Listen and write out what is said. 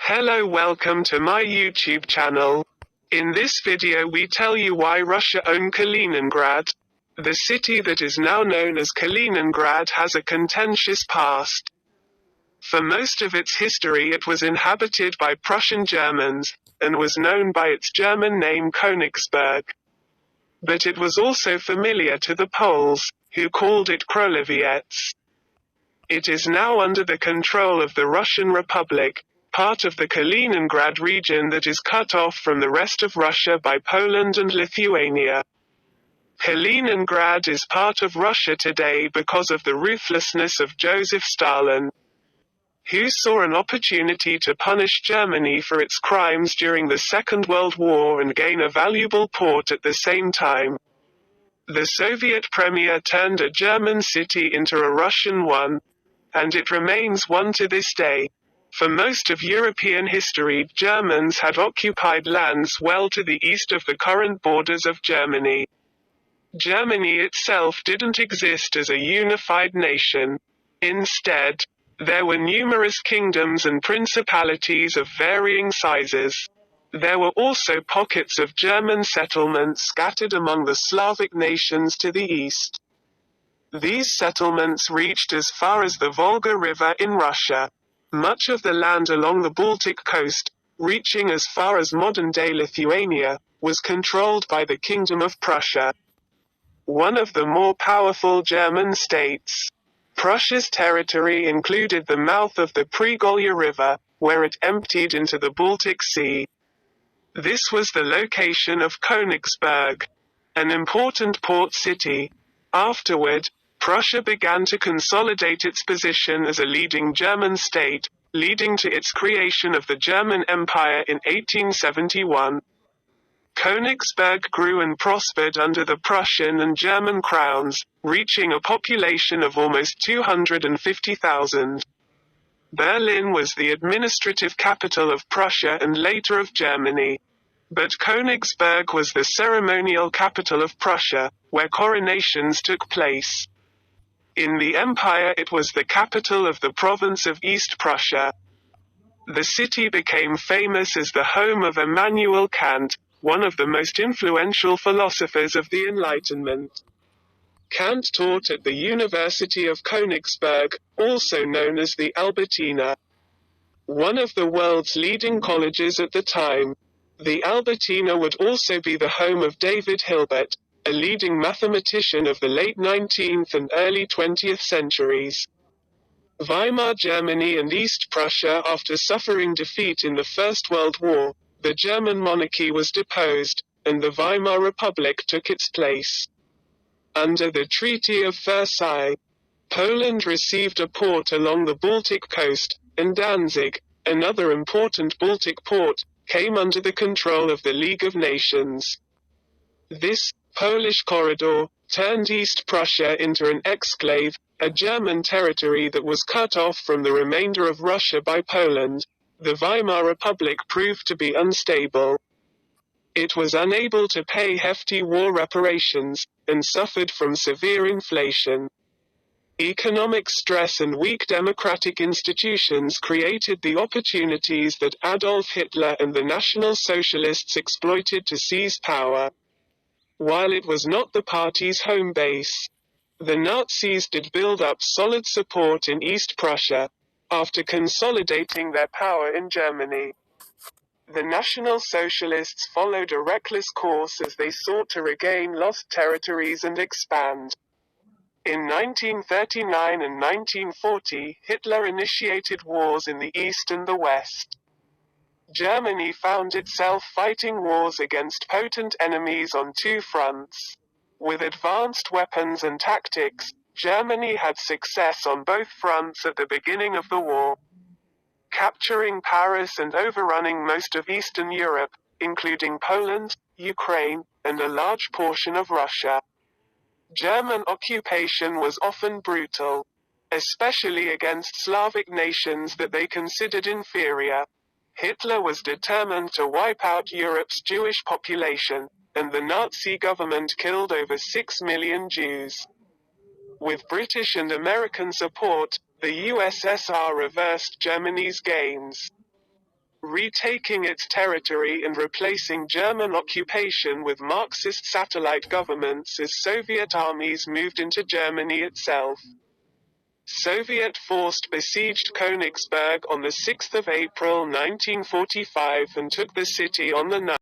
Hello, welcome to my YouTube channel. In this video we tell you why Russia owned Kaliningrad. The city that is now known as Kaliningrad has a contentious past. For most of its history it was inhabited by Prussian Germans, and was known by its German name Königsberg. But it was also familiar to the Poles, who called it Królewieś. It is now under the control of the Russian Republic, part of the Kaliningrad region that is cut off from the rest of Russia by Poland and Lithuania. Kaliningrad is part of Russia today because of the ruthlessness of Joseph Stalin, who saw an opportunity to punish Germany for its crimes during the Second World War and gain a valuable port at the same time. The Soviet Premier turned a German city into a Russian one, and it remains one to this day. For most of European history, Germans had occupied lands well to the east of the current borders of Germany. Germany itself didn't exist as a unified nation. Instead, there were numerous kingdoms and principalities of varying sizes. There were also pockets of German settlements scattered among the Slavic nations to the east. These settlements reached as far as the Volga River in Russia. Much of the land along the Baltic coast, reaching as far as modern-day Lithuania, was controlled by the Kingdom of Prussia, one of the more powerful German states. Prussia's territory included the mouth of the Pregolya River, where it emptied into the Baltic Sea. This was the location of Königsberg, an important port city. Afterward, Prussia began to consolidate its position as a leading German state, leading to its creation of the German Empire in 1871. Königsberg grew and prospered under the Prussian and German crowns, reaching a population of almost 250,000. Berlin was the administrative capital of Prussia and later of Germany. But Königsberg was the ceremonial capital of Prussia, where coronations took place. In the empire it was the capital of the province of East Prussia. The city became famous as the home of Immanuel Kant, one of the most influential philosophers of the Enlightenment. Kant taught at the University of Königsberg, also known as the Albertina, one of the world's leading colleges at the time. The Albertina would also be the home of David Hilbert, a leading mathematician of the late 19th and early 20th centuries. Weimar Germany and East Prussia. After suffering defeat in the First World War, the German monarchy was deposed, and the Weimar Republic took its place. Under the Treaty of Versailles, Poland received a port along the Baltic coast, and Danzig, another important Baltic port, came under the control of the League of Nations. This Polish corridor turned East Prussia into an exclave, a German territory that was cut off from the remainder of Russia by Poland. The Weimar Republic proved to be unstable. It was unable to pay hefty war reparations, and suffered from severe inflation. Economic stress and weak democratic institutions created the opportunities that Adolf Hitler and the National Socialists exploited to seize power. While it was not the party's home base, the Nazis did build up solid support in East Prussia, after consolidating their power in Germany. The National Socialists followed a reckless course as they sought to regain lost territories and expand. In 1939 and 1940, Hitler initiated wars in the East and the West. Germany found itself fighting wars against potent enemies on two fronts. With advanced weapons and tactics, Germany had success on both fronts at the beginning of the war, capturing Paris and overrunning most of Eastern Europe, including Poland, Ukraine, and a large portion of Russia. German occupation was often brutal, especially against Slavic nations that they considered inferior. Hitler was determined to wipe out Europe's Jewish population, and the Nazi government killed over 6 million Jews. With British and American support, the USSR reversed Germany's gains. retaking its territory and replacing German occupation with Marxist satellite governments as Soviet armies moved into Germany itself. Soviet forces besieged Königsberg on 6 April 1945 and took the city on the 9th.